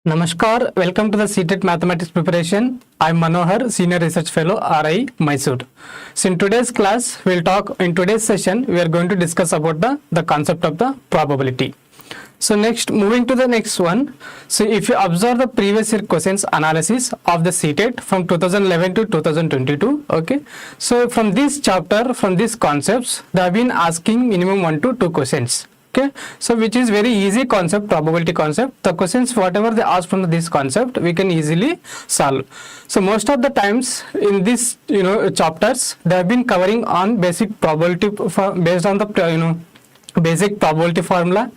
Namaskar, welcome to the CTET Mathematics Preparation. I am Manohar, Senior Research Fellow, RI, Mysore. So in today's class, in today's session, we are going to discuss about the concept of the probability. So next, moving to the next one. So if you observe the previous year questions analysis of the CTET from 2011 to 2022, okay. So from this chapter, from these concepts, they have been asking minimum 1 to 2 questions. Okay, so which is very easy concept, probability concept. The questions whatever they ask from this concept, we can easily solve. So most of the times in this chapters, they have been covering on basic probability based on the basic probability formula,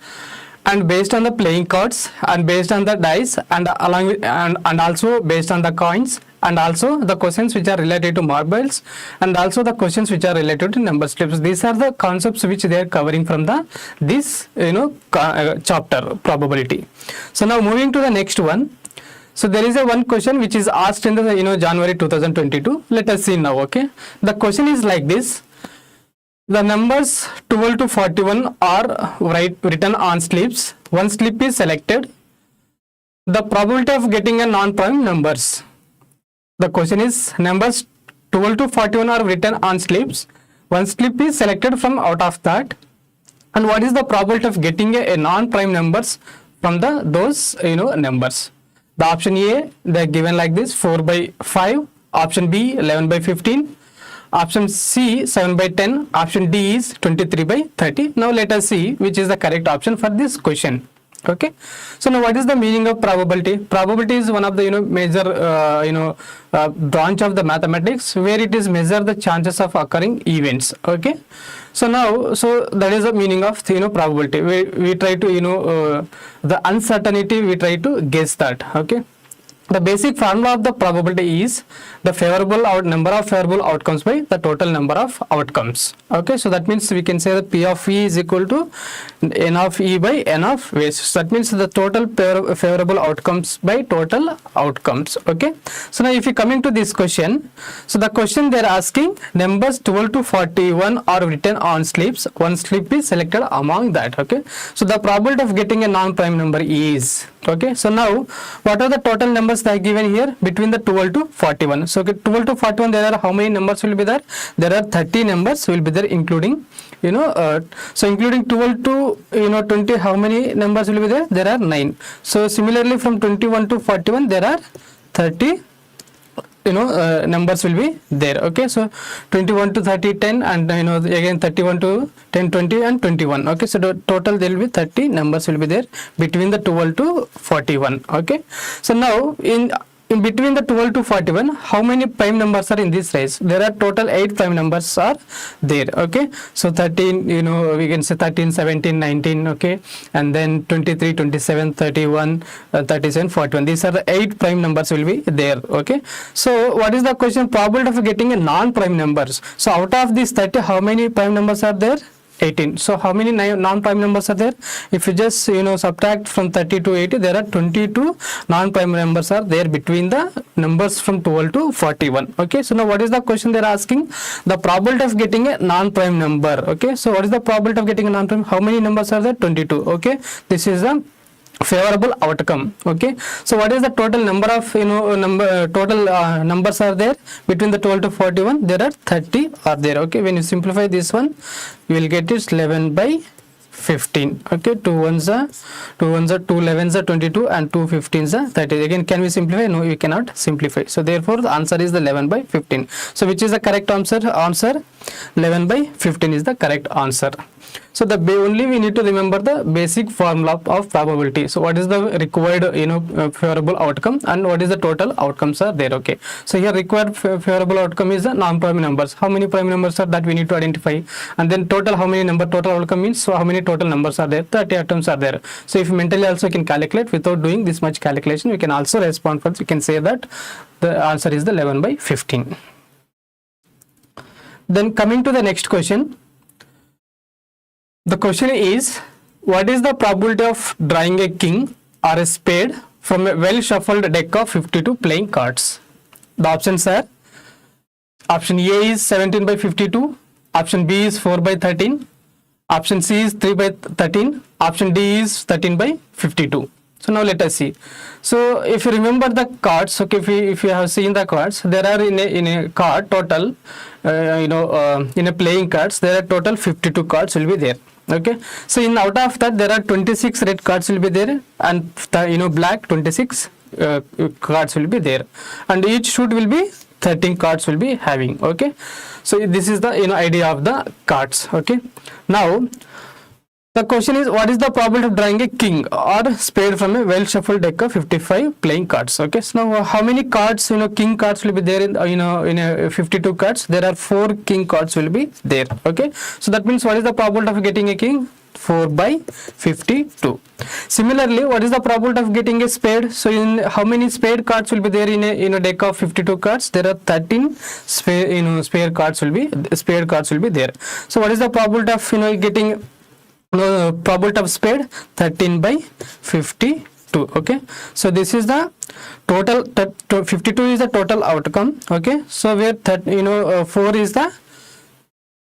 and based on the playing cards, and based on the dice, and along with and also based on the coins, and also the questions which are related to marbles, and also the questions which are related to number slips. These are the concepts which they are covering from this chapter probability. So now moving to the next one. So there is one question which is asked in the January 2022. Let us see now. Okay, the question is like this. The numbers 12 to 41 are written on slips. One slip is selected. The probability of getting a non-prime numbers. The question is numbers 12 to 41 are written on slips. One slip is selected from out of that. And what is the probability of getting a non-prime numbers from those numbers? The option A, they are given like this: 4 by 5. Option B, 11 by 15. Option C, 7 by 10. Option D is 23 by 30. Now let us see which is the correct option for this question. Okay, so now what is the meaning of probability? Probability is one of the major branch of the mathematics, where it is measure the chances of occurring events. Okay, so now that is the meaning of probability. We try to the uncertainty, we try to guess that. Okay, the basic formula of the probability is the number of favorable outcomes by the total number of outcomes. Okay, so that means we can say that P of E is equal to N of E by N of ways. So that means the total favorable outcomes by total outcomes. Okay, so now if you coming to this question, so the question they are asking, numbers 12 to 41 are written on slips. One slip is selected among that. Okay, so the probability of getting a non-prime number is, okay, so now what are the total numbers that are given here between the 12 to 41? So 12 to 41, there are how many numbers will be there? There are 30 numbers will be there, including so including 12 to 20, how many numbers will be there? There are 9. So similarly from 21 to 41, there are 30 numbers will be there. Okay, so 21 to 30, 10, and again 31 to 10, 20, and 21. Okay, so the total there will be 30 numbers will be there between the 12 to 41. Okay, so now in between the 12 to 41, how many prime numbers are in this race? There are total 8 prime numbers are there. Okay, so 13, we can say 13, 17, 19. Okay, and then 23, 27, 31, 37, 41. These are the 8 prime numbers will be there. Okay, so what is the question? Probability of getting a non-prime numbers. So out of these 30, how many prime numbers are there? 18. So how many non-prime numbers are there? If you just subtract from 30 to 80, there are 22 non-prime numbers are there between the numbers from 12 to 41. Okay, so now what is the question they are asking? The probability of getting a non-prime number. Okay, so what is the probability of getting a non-prime? How many numbers are there? 22. Okay, this is a favorable outcome. Okay, so what is the total number of numbers are there between the 12 to 41? There are 30 are there. Okay, when you simplify this one, you will get it 11 by 15. Okay, 2 ones are 2 11s are 22, and 2 15s are 30. Again, can we simplify? No, we cannot simplify. So therefore the answer is the 11 by 15. So which is the correct answer? 11 by 15 is the correct answer. So the only we need to remember the basic formula of probability. So what is the required favorable outcome, and what is the total outcomes are there. Okay, so here required favorable outcome is the non-prime numbers. How many prime numbers are that we need to identify, and then total, how many total outcome means, so how many total numbers are there? 30 items are there. So if you mentally also can calculate without doing this much calculation, we can also respond first. You can say that the answer is the 11 by 15. Then coming to the next question. The question is, what is the probability of drawing a king or a spade from a well shuffled deck of 52 playing cards? The options are: option A is 17 by 52, option B is 4 by 13, option C is 3 by 13, option D is 13 by 52. So now let us see. So if you remember the cards, okay, if you have seen the cards, there are in a card total, in a playing cards, there are total 52 cards will be there. Okay, so in out of that there are 26 red cards will be there, and the, black 26 cards will be there, and each suit will be 13 cards will be having. Okay, so this is the idea of the cards. Okay, now the question is, what is the probability of drawing a king or spade from a well shuffled deck of 55 playing cards? Okay, so now how many cards, king cards will be there in in a 52 cards? There are 4 king cards will be there. Okay, so that means what is the probability of getting a king? 4 by 52. Similarly, what is the probability of getting a spade? So in how many spade cards will be there in a deck of 52 cards? There are 13 spade cards will be there. So what is the probability of getting probability of spade? 13 by 52. Okay, so this is the total. 52 is the total outcome. Okay, so where 4 is the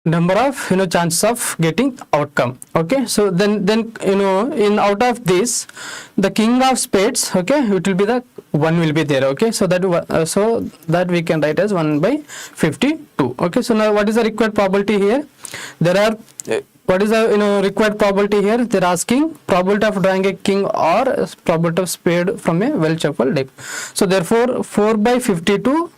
number of chances of getting outcome. Okay, so then in out of this, the king of spades, okay, it will be the 1 will be there. Okay, so that we can write as 1 by 52. Okay, so now what is the required probability here? There are what is the required probability here? They're asking probability of drawing a king or probability of spade from a well shuffled deck. So therefore 4 by 52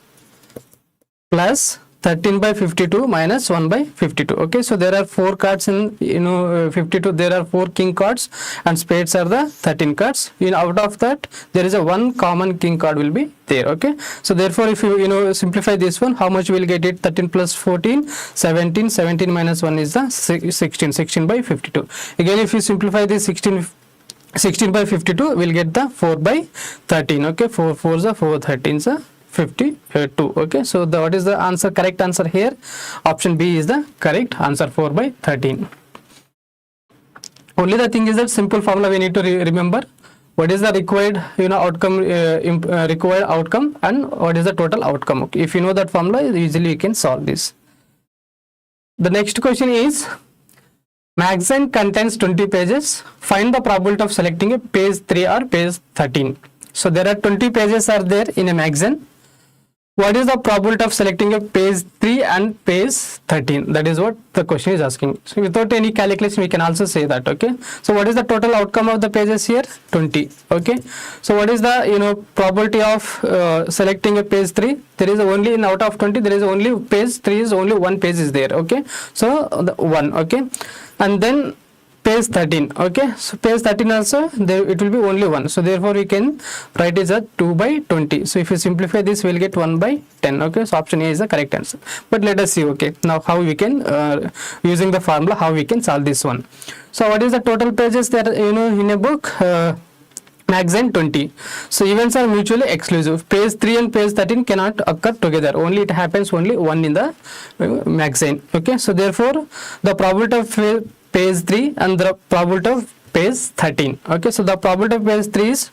plus 13 by 52 minus 1 by 52. Okay, so there are 4 cards in 52. There are 4 king cards, and spades are the 13 cards. Out of that, there is a 1 common king card will be there. Okay, so therefore if you simplify this one, how much will get it? 13 plus 14, 17. 17 minus 1 is the 16 by 52. Again, if you simplify this 16 by 52, we'll get the 4 by 13. Okay, 4 4s are 4, 13s are 52. Okay, so what is the answer? Correct answer here, option B is the correct answer, 4 by 13. Only the thing is that simple formula we need to remember. What is the required outcome, required outcome, and what is the total outcome? Okay, if you know that formula, easily you can solve this. The next question is, magazine contains 20 pages. Find the probability of selecting a page 3 or page 13. So there are 20 pages are there in a magazine. What is the probability of selecting a page 3 and page 13? That is what the question is asking. So without any calculation, we can also say that. Okay, so what is the total outcome of the pages here? 20. Okay, so what is the probability of selecting a page 3? There is only, in out of 20, there is only page 3 is only 1 page is there. Okay, so the 1. Okay, and then page 13. Okay, so page 13 also there it will be only 1, so therefore we can write it as 2 by 20. So if you simplify this, we'll get 1 by 10. Okay, so option A is the correct answer. But let us see, okay, now how we can using the formula, how we can solve this one. So what is the total pages there in a book? Magazine 20. So events are mutually exclusive. Page 3 and page 13 cannot occur together. Only it happens only one in the magazine. Okay, so therefore the probability of page 3 and the probability of page 13. Okay, so the probability of page 3 is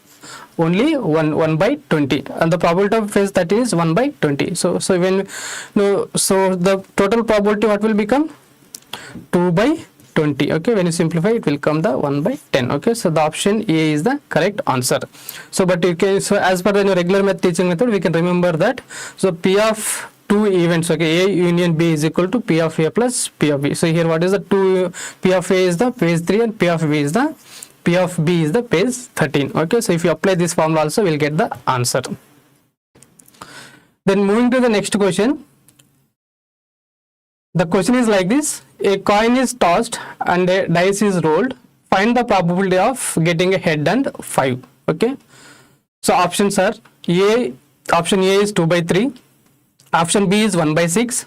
only 1 by 20, and the probability of page 13 is 1 by 20. So when so the total probability what will become? 2 by 20. Okay, when you simplify, it will come the 1 by 10. Okay, so the option A is the correct answer. So but you can, so as per the regular math teaching method, we can remember that. So P of two events, okay, A union B is equal to P of A plus P of B. So here what is the two? P of A is the page 3 and P of B is the P of B is the page 13. Okay, so if you apply this formula also, we'll get the answer. Then moving to the next question. The question is like this: a coin is tossed and a dice is rolled. Find the probability of getting a head and 5. Okay, so options are option A is 2 by 3, option B is 1 by 6,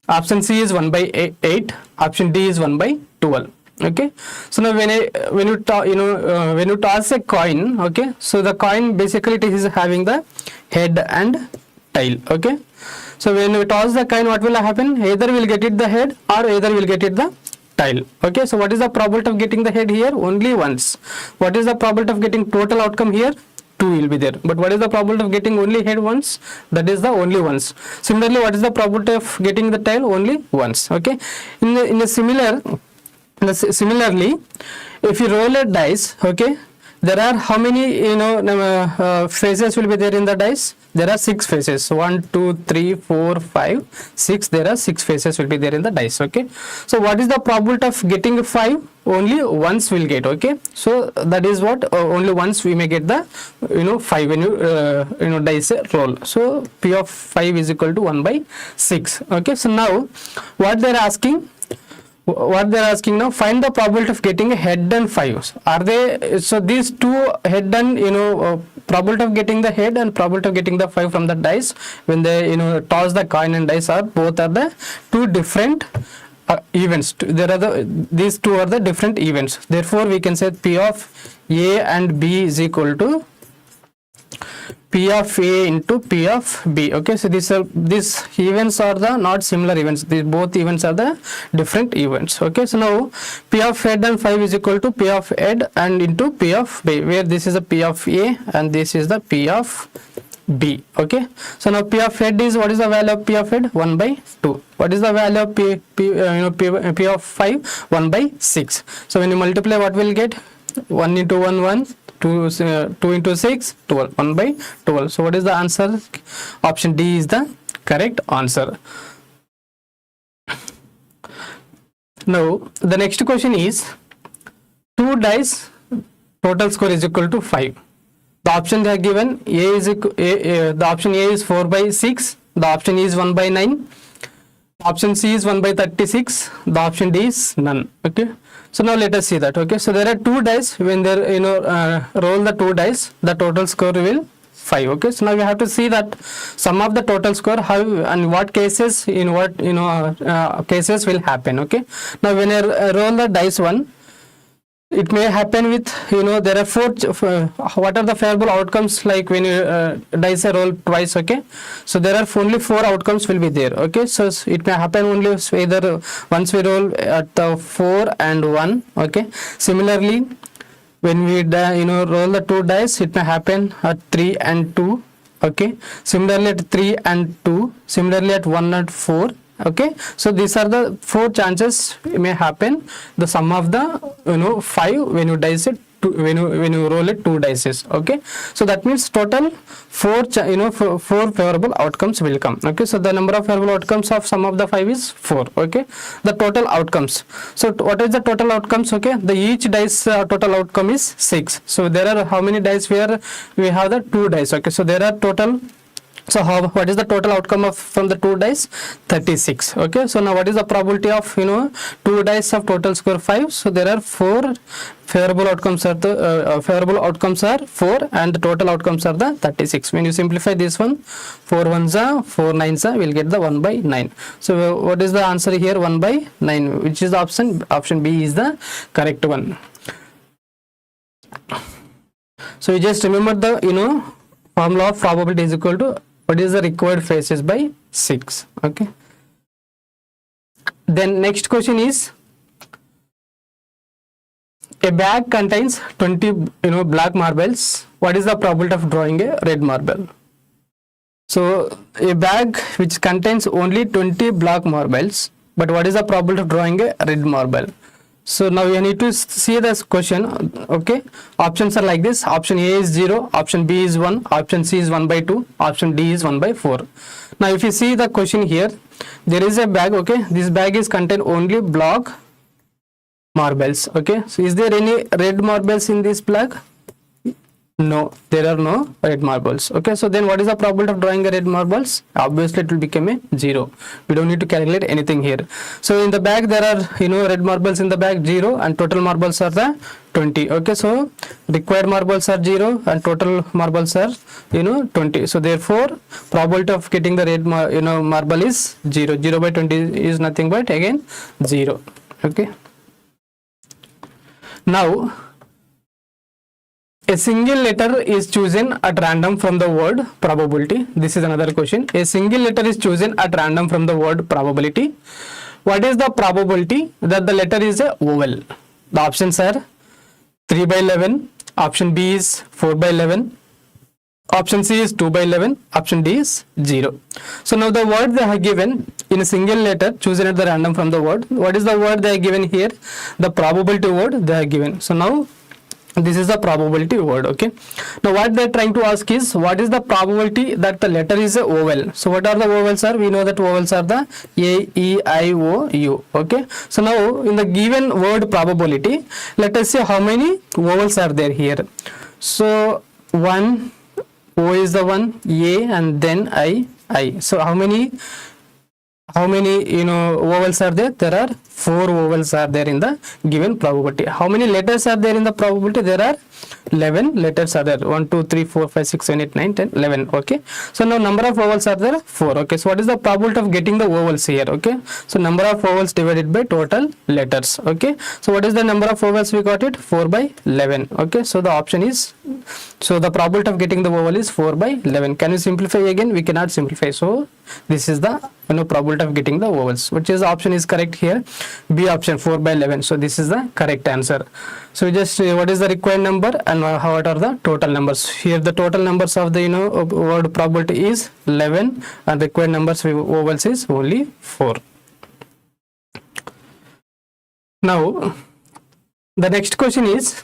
option C is 1 by 8, option D is 1 by 12. Okay, so now when you toss a coin, okay, so the coin basically it is having the head and tail. Okay, so when you toss the coin, what will happen? Either will get it the head or either will get it the tail. Okay, so what is the probability of getting the head here? Only once. What is the probability of getting total outcome here? 2 will be there. But what is the probability of getting only head once? That is the only once. Similarly, what is the probability of getting the tail? Only once. Okay, similarly, if you roll a dice, okay, There are how many phases will be there in the dice? There are 6 phases. 1, 2, 3, 4, 5, 6. There are 6 phases will be there in the dice. Okay. So what is the probability of getting 5? Only once will get. Okay. So that is what only once we may get the 5 when you dice roll. So P of 5 is equal to 1 by 6. Okay. So now what they are asking? Now, find the probability of getting a head and 5. Are they, so these two head and probability of getting the head and probability of getting the 5 from the dice when they toss the coin and dice are both are the two different events. These two are the different events. Therefore we can say P of A and B is equal to P of A into P of B. Okay, so these events are the not similar events. These both events are the different events. Okay, so now P of head and 5 is equal to P of head and into P of B, where this is a P of A and this is the P of B. Okay, so now P of head is, what is the value of P of head? 1 by 2. What is the value of P of 5? 1 by 6. So when you multiply, what will get? 1 into 1, 1. 2 into 6, 12. 1 by 12. So what is the answer? Option D is the correct answer. Now the next question is 2 dice total score is equal to 5. The option they are given, the option A is 4 by 6, the option E is 1 by 9, option C is 1 by 36, the option D is none. Okay, so now let us see that. Okay, so there are 2 dice. When they roll the 2 dice, the total score will 5. Okay, so now we have to see that sum of the total score, how and what cases, in what cases will happen. Okay, now when I roll the dice 1, it may happen with there are 4 what are the favorable outcomes, like when you dice a roll twice. Okay, so there are only 4 outcomes will be there. Okay, so it may happen only either once we roll at the 4 and 1. Okay, similarly when we roll the 2 dice, it may happen at 3 and 2. Okay, similarly at 3 and 2, similarly at 1 and 4. Okay, so these are the 4 chances may happen, the sum of the 5 when you dice it, when you roll it 2 dices. Okay, so that means total 4 favorable outcomes will come. Okay, so the number of favorable outcomes of sum of the 5 is 4. Okay, the total outcomes, so what is the total outcomes? Okay, the each dice total outcome is 6. So there are how many dice where we have the 2 dice. Okay, so there are total. So what is the total outcome from the 2 dice? 36. Okay, so now what is the probability of 2 dice of total score 5? So there are 4 favorable outcomes are the favorable outcomes are 4 and the total outcomes are the 36. When you simplify this one, 4 ones are 4 nines are, we'll get the 1 by 9. So what is the answer here? 1 by 9, which is the option B is the correct one. So you just remember the formula of probability is equal to what is the required phases by 6. Okay, then next question is, a bag contains 20 black marbles. What is the probability of drawing a red marble? So a bag which contains only 20 black marbles, but what is the probability of drawing a red marble? So now you need to see this question. Okay, options are like this. Option A is 0, option B is 1, option C is 1 by 2, option D is 1 by 4. Now if you see the question here, there is a bag. Okay, this bag is contain only black marbles. Okay, so is there any red marbles in this bag? No, there are no red marbles. Okay, so then what is the probability of drawing a red marbles? Obviously it will become a 0. We don't need to calculate anything here. So in the bag there are red marbles in the bag 0 and total marbles are the 20. Okay, so required marbles are 0 and total marbles are 20. So therefore probability of getting the red marble is 0. 0 by 20 is nothing but again 0. Okay, now a single letter is chosen at random from the word probability. This is another question. A single letter is chosen at random from the word probability. What is the probability that the letter is a vowel? The options are 3 by 11, option B is 4 by 11, option C is 2 by 11, option D is 0. So now the word they have given in a single letter chosen at the random from the word. What is the word they are given here? The probability word they are given. So now This is the probability word. Okay, now what they're trying to ask is what is the probability that the letter is a vowel. So what are the vowels are? We know that vowels are the A, E, I, O, U. Okay, so now in the given word probability, let us see how many vowels are there here. So one, O is the one, A, and then I. So how many vowels are there? There are 4 vowels are there in the given probability. How many letters are there in the probability? There are 11 letters are there. 1 2 3 4 5 6 7 8 9 10 11. Okay, so now number of vowels are there? 4. Okay, so what is the probability of getting the vowels here? Okay, so number of vowels divided by total letters. Okay, so what is the number of vowels? We got it 4 by 11. Okay, so the option is, so the probability of getting the vowel is 4 by 11. Can you simplify again? We cannot simplify, so this is the probability of getting the vowels, which is option is correct here. B option, 4 by 11. So this is the correct answer. So just what is the required number and what are the total numbers? Here the total numbers of the word probability is 11 and required numbers of vowels is only 4. Now the next question is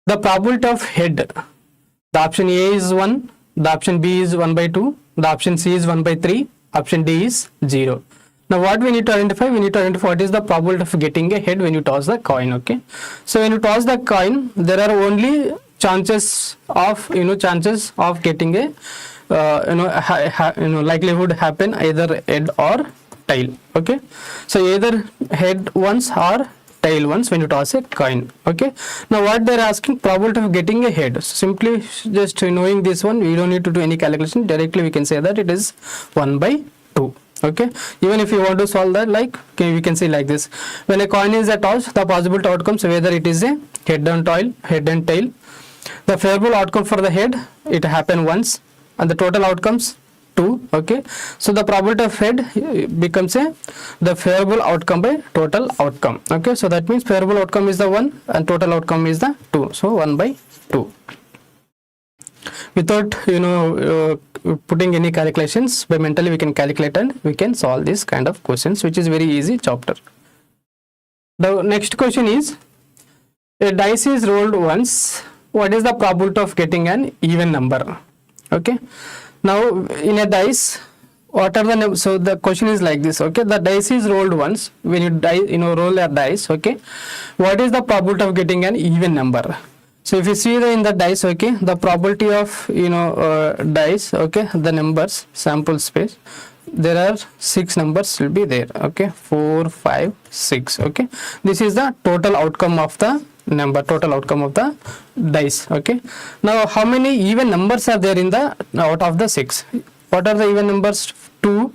the probability of head. The option A is 1, the option B is 1 by 2, the option C is 1 by 3, option D is 0. Now what we need to identify? We need to identify what is the probability of getting a head when you toss the coin. Okay, so when you toss the coin, there are only chances of getting a likelihood happen either head or tail. Okay, so either head once or tail once when you toss a coin. Okay, now what they're asking, probability of getting a head. So simply just knowing this one, we don't need to do any calculation. Directly we can say that it is 1 by 2. Okay, even if you want to solve that, like we can say like this: when a coin is tossed, the possible outcomes, whether it is a head and tail, the favorable outcome for the head, it happened once, and the total outcomes 2. Okay, so the probability of head becomes the favorable outcome by total outcome. Okay, so that means favorable outcome is the 1 and total outcome is the 2, so 1 by 2. Without putting any calculations, by mentally we can calculate and we can solve this kind of questions, which is very easy chapter. The next question is, a dice is rolled once, what is the probability of getting an even number? Okay, now in a dice, what are the so the question is like this. Okay, the dice is rolled once. When you roll a dice, okay, what is the probability of getting an even number? So if you see in the dice, okay, the probability of dice, okay, the numbers, sample space, there are 6 numbers will be there. Okay, 4 5 6. Okay, this is the total outcome of the number, total outcome of the dice. Okay, now how many even numbers are there in the out of the 6? What are the even numbers? 2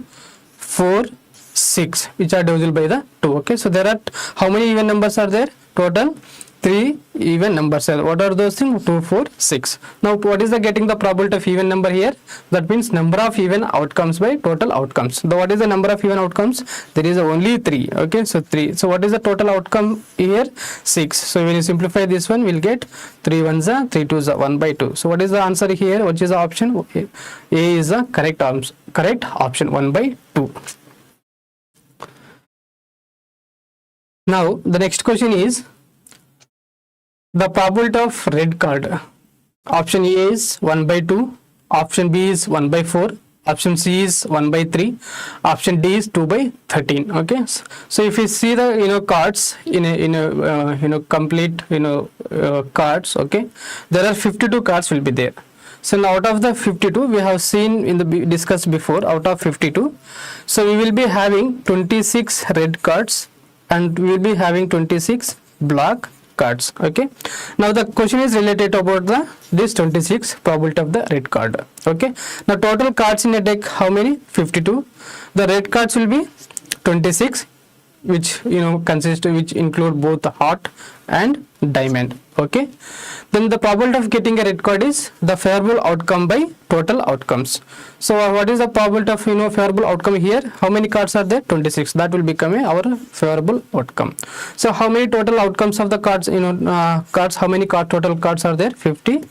4 6, which are divisible by the 2. Okay, so there are how many even numbers are there? Total 3 even numbers. What are those things? 2 4 6. Now what is the getting the probability of even number here? That means number of even outcomes by total outcomes. So what is the number of even outcomes? There is only 3. Okay, so 3. So what is the total outcome here? 6. So when you simplify this one, we'll get 3 1s are 3 2s are 1 by 2. So what is the answer here? Which is the option? A is the correct option, 1 by 2. Now the next question is the probability of red card. Option A is 1 by 2, option B is 1 by 4, option C is 1 by 3, option D is 2 by 13. Okay, so if you see the cards in a complete cards, okay, there are 52 cards will be there. So now out of the 52, we have seen in the discussed before, out of 52, so we will be having 26 red cards and we will be having 26 black cards. Okay, now the question is related about this 26 probability of the red card. Okay, now total cards in a deck, how many? 52. The red cards will be 26, which which include both heart and diamond. Okay, then the probability of getting a red card is the favorable outcome by total outcomes. So what is the probability of favorable outcome here? How many cards are there? 26. That will become our favorable outcome. So how many total outcomes of the cards? Cards. How many total cards are there? 52.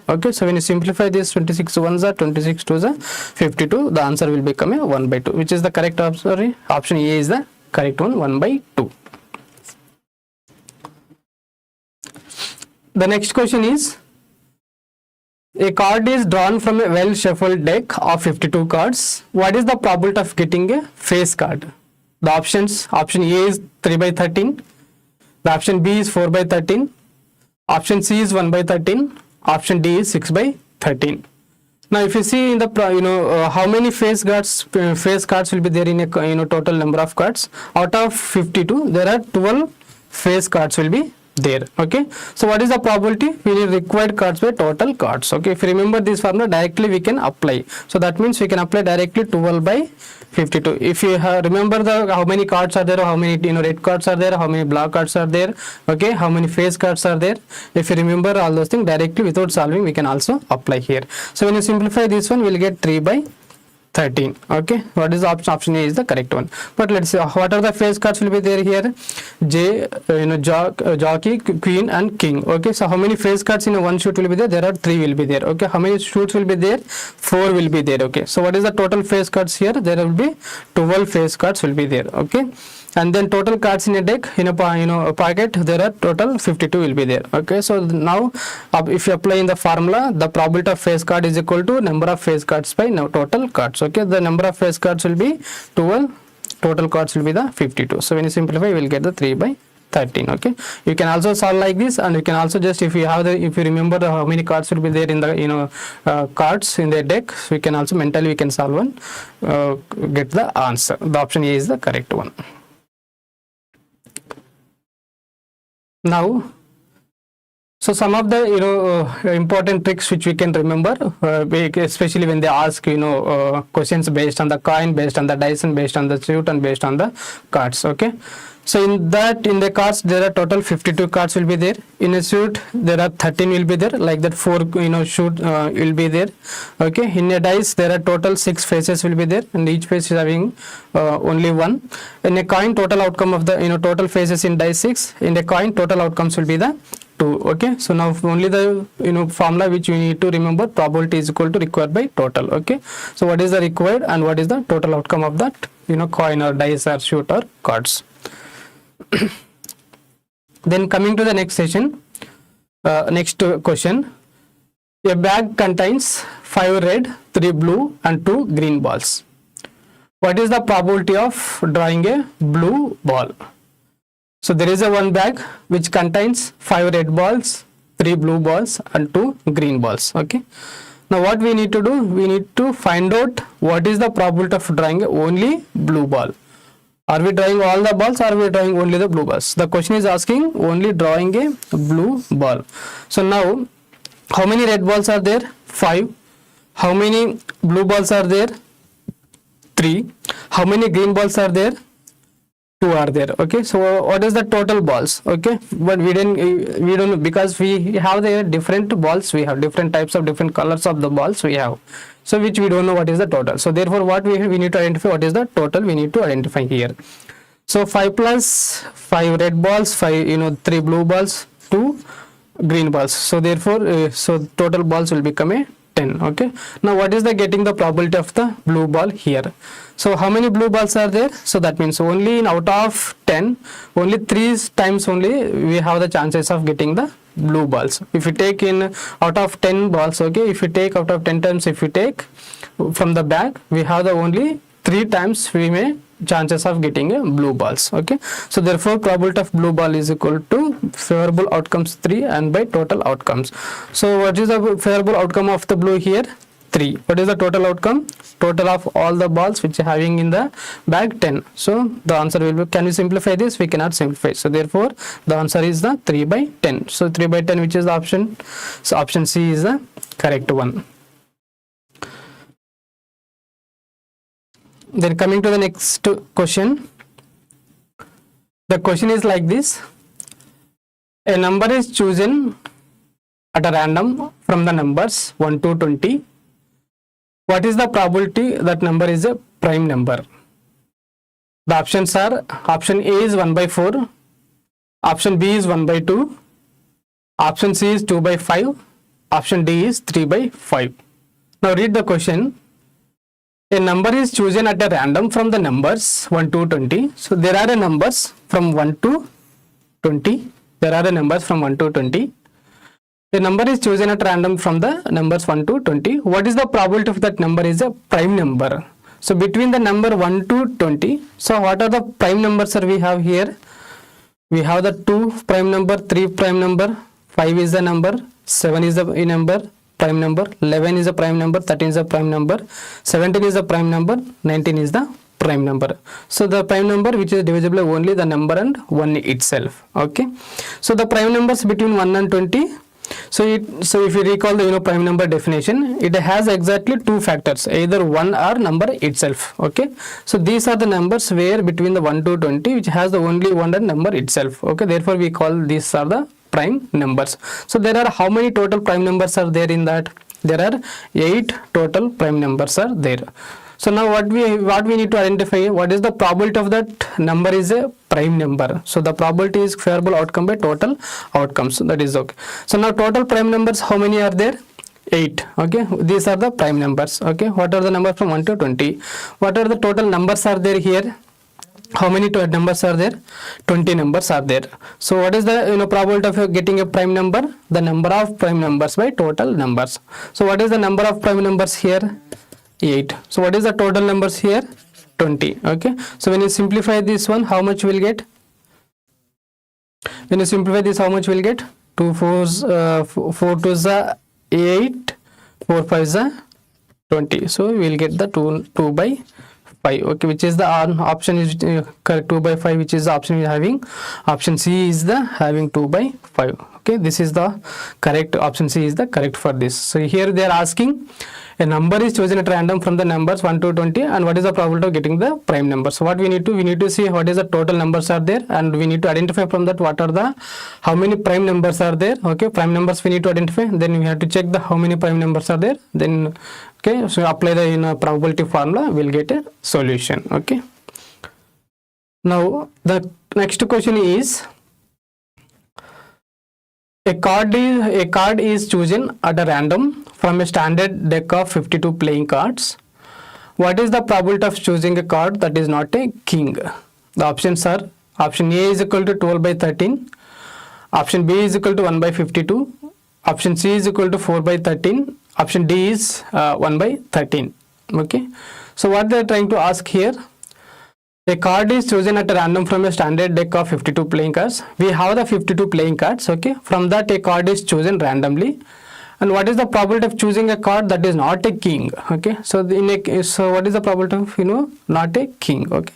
Okay, so when you simplify this, 26 1s are 26 2s are 52. The answer will become a 1 by 2, which is the correct option. Option A is the correct one, 1 by 2. The next question is, a card is drawn from a well shuffled deck of 52 cards. What is the probability of getting a face card? The options, option A is 3 by 13, the option B is 4 by 13, option C is 1 by 13, option D is 6 by 13. Now if you see in the how many face cards will be there in a total number of cards, out of 52 there are 12 face cards will be there. Okay, so what is the probability? We need required cards by total cards. Okay, if you remember this formula, directly we can apply. So that means we can apply directly 12 by 52. If you remember how many cards are there, how many red cards are there, how many black cards are there, okay, how many face cards are there, if you remember all those things, directly without solving we can also apply here. So when you simplify this one, we'll get 3 by 13. Okay, what is the option? Option A is the correct one. But let's see what are the face cards will be there here. J, jockey, queen and king. Okay, so how many face cards in a one shoot will be there? There are 3 will be there. Okay, how many shoots will be there? 4 will be there. Okay, so what is the total face cards here? There will be 12 face cards will be there. Okay, and then total cards in a deck, in a pocket, there are total 52 will be there. Okay, so now if you apply in the formula, the probability of face card is equal to number of face cards by total cards. Okay, the number of face cards will be 12, total cards will be the 52. So when you simplify, you will get the 3 by 13. Okay, you can also solve like this, and you can also just, if you remember how many cards will be there in the cards in the deck, so we can also mentally we can solve one, get the answer. The option A is the correct one. Now, so some of the important tricks which we can remember, especially when they ask questions based on the coin, based on the dice, and based on the suit, and based on the cards. Okay, so in the cards there are total 52 cards will be there. In a suit there are 13 will be there, like that 4 shoot will be there. Okay, in a dice there are total 6 faces will be there, and each face is having only 1. In a coin, total outcome of the total faces in dice 6. In a coin, total outcomes will be the 2. Okay, so now only the formula which you need to remember, probability is equal to required by total. Okay, so what is the required and what is the total outcome of that coin or dice or shoot or cards. Then coming to the next session, next question. A bag contains 5 red, 3 blue and 2 green balls. What is the probability of drawing a blue ball? So there is a one bag which contains 5 red balls, 3 blue balls and 2 green balls. Okay, now what we need to do, we need to find out what is the probability of drawing only blue ball. Are we drawing all the balls, or are we drawing only the blue balls? The question is asking only drawing a blue ball. So now, how many red balls are there? 5. How many blue balls are there? 3. How many green balls are there? 2 are there. Okay, so what is the total balls? Okay, but we don't, because we have the different balls, we have different types of different colors of the balls we have, so which we don't know what is the total. So therefore what we need to identify what is the total, we need to identify here. So 5 plus 5 red balls, 5 3 blue balls, 2 green balls, so therefore so total balls will become a 10. Okay, now what is the getting the probability of the blue ball here? So how many blue balls are there? So that means only in out of 10, only 3 times only we have the chances of getting the blue balls. If you take in out of 10 balls, okay, if you take out of 10 times, if you take from the bag, we have the only 3 times we may chances of getting a blue balls. Okay, so therefore probability of blue ball is equal to favorable outcomes 3 and by total outcomes. So what is the favorable outcome of the blue here? 3. What is the total outcome? Total of all the balls which are having in the bag 10. So the answer will be, can we simplify this? We cannot simplify. So therefore the answer is the 3 by 10. So 3 by 10, which is the option? So option C is the correct one. Then coming to the next question. The question is like this. A number is chosen at a random from the numbers 1 to 20. What is the probability that number is a prime number? The options are, option A is 1 by 4, option B is 1 by 2, option C is 2 by 5, option D is 3 by 5. Now read the question. A number is chosen at a random from the numbers 1 to 20. So there are numbers from 1 to 20. There are numbers from 1 to 20. A number is chosen at random from the numbers 1 to 20. What is the probability of that number is a prime number? So between the number 1 to 20, so what are the prime numbers we have here? We have the 2 prime number, 3 prime number, 5 is the number, 7 is the number, prime number, 11 is a prime number, 13 is a prime number, 17 is a prime number, 19 is the prime number. So the prime number which is divisible only the number and 1 itself. Okay. So the prime numbers between 1 and 20. So if you recall the prime number definition, it has exactly two factors, either 1 or number itself. Okay. So these are the numbers where between the 1 to 20 which has the only one and number itself. Okay. Therefore we call these are the prime numbers. So there are how many total prime numbers are there in that? There are 8 total prime numbers are there. So now what we need to identify, what is the probability of that number is a prime number. So the probability is favorable outcome by total outcomes. So that is okay. So now total prime numbers, how many are there? 8. Okay. These are the prime numbers. Okay. What are the numbers from 1 to 20? What are the total numbers are there here? How many numbers are there? 20 numbers are there. So what is the probability of getting a prime number? The number of prime numbers by total numbers. So what is the number of prime numbers here? 8. So what is the total numbers here? 20. Okay. So when you simplify this one, how much will get? When you simplify this, how much will get? 2 4s 4 2s are 8, 4 5s are 20. So we will get the 2 by 5. Okay, which is the option is correct, 2 by 5, which is the option we are having. Option C is the having 2 by 5. Okay, this is the correct option. C is the correct for this. So here they are asking a number is chosen at random from the numbers 1 to 20 and what is the probability of getting the prime number. So what we need to see what is the total numbers are there, and we need to identify from that what are the how many prime numbers are there. Okay, prime numbers we need to identify, then we have to check the how many prime numbers are there, then okay, so apply the probability formula, we'll get a solution. Okay, now the next question is a card is chosen at a random from a standard deck of 52 playing cards. What is the probability of choosing a card that is not a king? The options are: option A is equal to 12 by 13, option B is equal to 1 by 52, option C is equal to 4 by 13, option D is 1 by 13. Okay, so what they are trying to ask here, a card is chosen at a random from a standard deck of 52 playing cards. We have the 52 playing cards. Okay, from that a card is chosen randomly, and what is the probability of choosing a card that is not a king? Okay, so so what is the probability of not a king? Okay,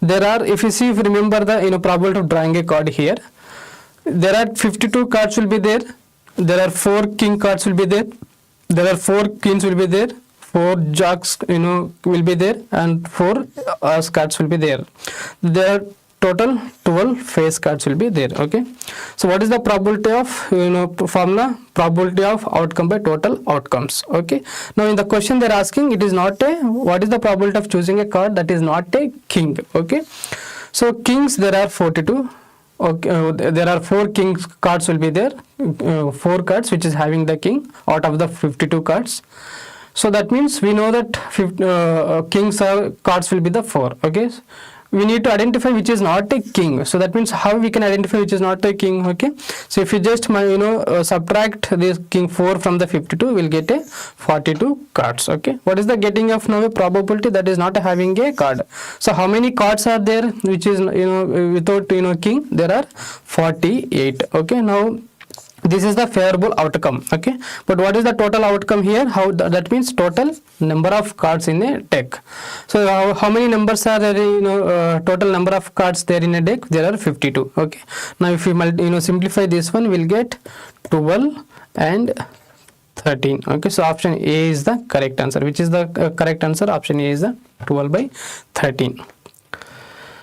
there are, if you remember the probability of drawing a card here, there are 52 cards will be there, there are 4 king cards will be there, there are 4 queens will be there, 4 jacks will be there, and 4 as cards will be there. There are total 12 face cards will be there. Okay, so what is the probability of formula? Probability of outcome by total outcomes. Okay, now in the question they are asking, it is not a, what is the probability of choosing a card that is not a king? Okay, so kings there are 42. Okay, there are 4 king cards will be there, 4 cards which is having the king out of the 52 cards. So that means we know that kings are cards will be the 4. Okay, we need to identify which is not a king. So that means how we can identify which is not a king? Okay, so if you just subtract this king 4 from the 52, we'll get a 42 cards. Okay, what is the getting of now a probability that is not having a card? So how many cards are there which is without king? There are 48. Okay, now this is the favorable outcome. Okay, but what is the total outcome here? How that means total number of cards in a deck. So how many numbers are there? Total number of cards there in a deck, there are 52. Okay, now if we simplify this one, we'll get 12 and 13. Okay, so option A is the correct answer. Which is the correct answer? Option A is the 12 by 13.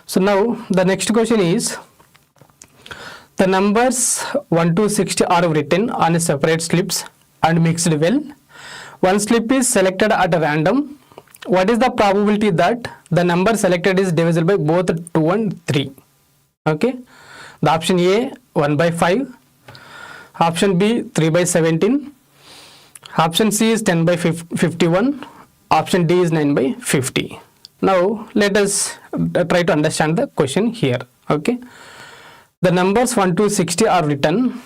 So now the next question is, the numbers 1 to 60 are written on separate slips and mixed well. One slip is selected at random. What is the probability that the number selected is divisible by both 2 and 3? Okay, the option A 1 by 5, option B 3 by 17, option C is 10 by 51, option D is 9 by 50. Now let us try to understand the question here. Okay, the numbers 1 to 60 are written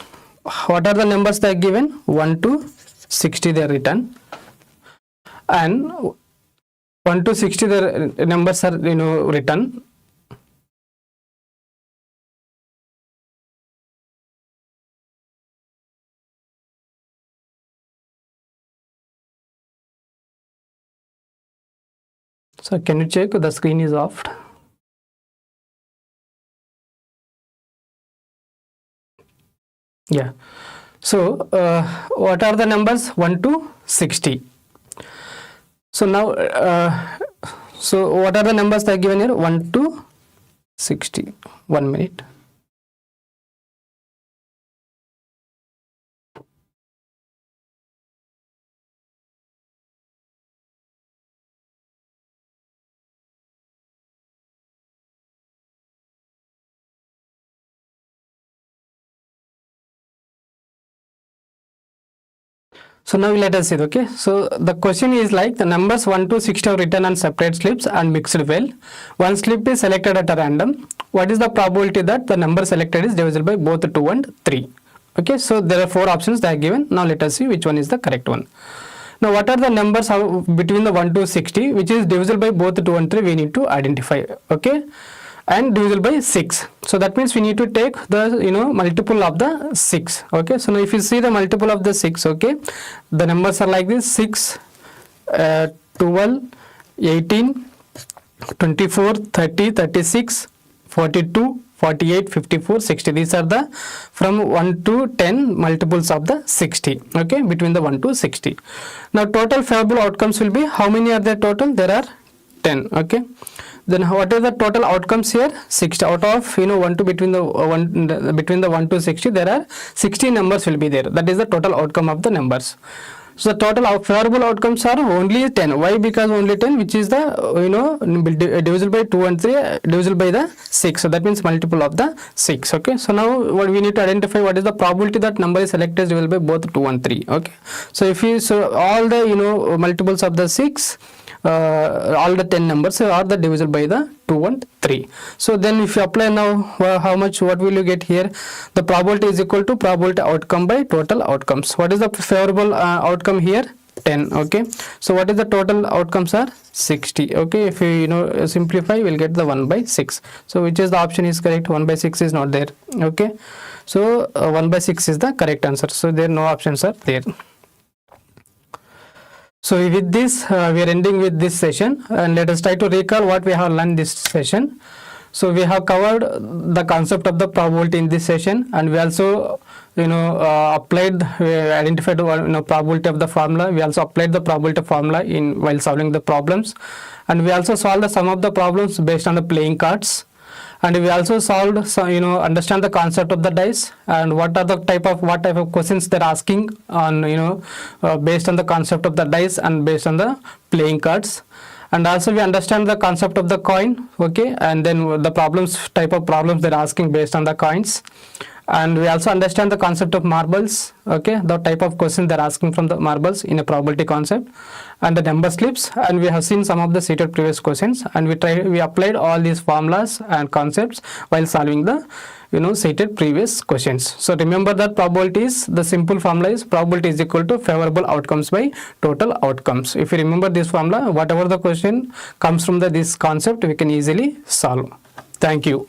what are the numbers they are given? 1 to 60 they are written, and 1 to 60 the numbers are written. So can you check the screen is off? Yeah. So what are the numbers? 1 to 60. So now so what are the numbers that are given here? 1 to 60. 1 minute. So now let us see, okay. So the question is like the numbers 1 to 60 are written on separate slips and mixed well. One slip is selected at a random. What is the probability that the number selected is divisible by both 2 and 3? Okay, so there are 4 options that are given. Now let us see which one is the correct one. Now what are the numbers between the 1 to 60 which is divisible by both 2 and 3? We need to identify, okay, and divisible by 6. So that means we need to take the multiple of the 6. Okay, so now if you see the multiple of the 6, okay, the numbers are like this: 6, 12, 18, 24, 30, 36, 42, 48, 54, 60. These are the from 1 to 10 multiples of the 60, okay, between the 1 to 60. Now total favorable outcomes will be, how many are there total? There are 10, okay. Then what are the total outcomes here? 60. Out of 1 to between the 1 to 60, there are 60 numbers will be there. That is the total outcome of the numbers. So the total favorable outcomes are only 10. Why? Because only 10, which is the divisible by 2 and 3, divisible by the 6. So that means multiple of the 6. Okay. So now what we need to identify, what is the probability that number is selected is divisible by both 2 and 3. Okay. So if you all the multiples of the 6. All the 10 numbers are the divisible by the 2 and 3. So then if you apply now, what will you get here? The probability is equal to probability outcome by total outcomes. What is the favorable outcome here? 10. Okay, so what is the total outcomes are? 60. Okay, if you simplify, we'll get the 1 by 6. So which is the option is correct? 1 by 6 is not there. Okay, so 1 by 6 is the correct answer. So there no options are there. So with this, we are ending with this session, and let us try to recall what we have learned this session. So we have covered the concept of the probability in this session, and we also applied, identified probability of the formula. We also applied the probability formula while solving the problems, and we also solved the sum of the problems based on the playing cards. And we also solved understand the concept of the dice and what type of questions they're asking on based on the concept of the dice and based on the playing cards. And also we understand the concept of the coin, okay, and then the type of problems they're asking based on the coins. And we also understand the concept of marbles, okay, the type of question they're asking from the marbles in a probability concept, and the number slips. And we have seen some of the CTET previous questions, and we applied all these formulas and concepts while solving the CTET previous questions. So remember that probability is, the simple formula is probability is equal to favorable outcomes by total outcomes. If you remember this formula, whatever the question comes from this concept, we can easily solve. Thank you.